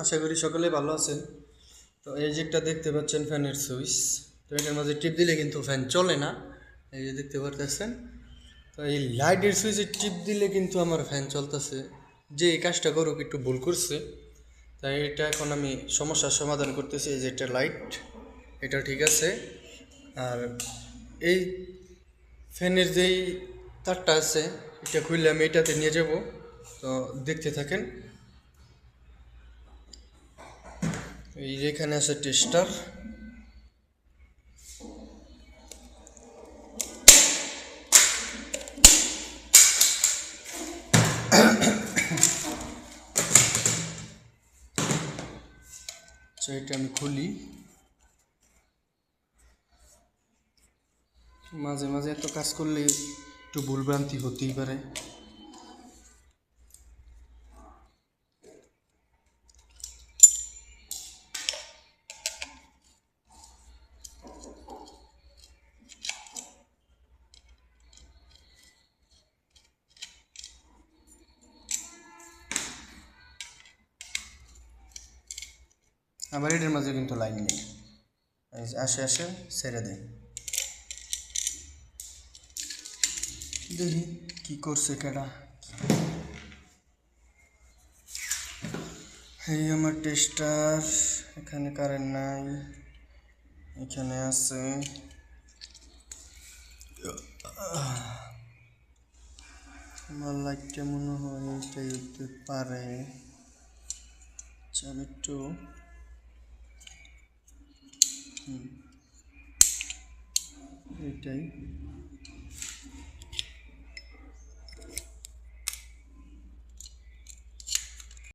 আশা করি সকলেই ভালো আছেন। তো এই যে একটা দেখতে পাচ্ছেন ফ্যানের সুইচ। তো এটার মাঝে টিপ দিলে কিন্তু ফ্যান চলে না। এই যে দেখতে পারতেছেন। তো এই লাইটের সুইচে টিপ দিলে কিন্তু আমার ফ্যান চলতেছে। যে এই কাজটা করুক একটু ভুল করছে। তাই এটা এখন আমি সমস্যার সমাধান করতেছি। এই যে এটা লাইট, এটা ঠিক আছে। আর এই ফ্যানের যেই তারটা আছে, এটা খুললে আমি এটাতে নিয়ে যাব। তো দেখতে থাকেন। এই যে এখানে আছে টেস্টার। তো এটা আমি খুলি। মাঝে মাঝে এত কাজ করলে একটু ভুলভ্রান্তি হতেই পারে। আবার এটার মাঝে কিন্তু লাইন নেই, আসে আসে ছেড়ে দেয়। দেখি কি করছে কেডা। এই আমার টেস্টার, এখানে কারেন্ট নাই, এখানে আছে। আমার লাইটটা মনে হয় এইটাই হতে পারে। চল একটু এইটাই।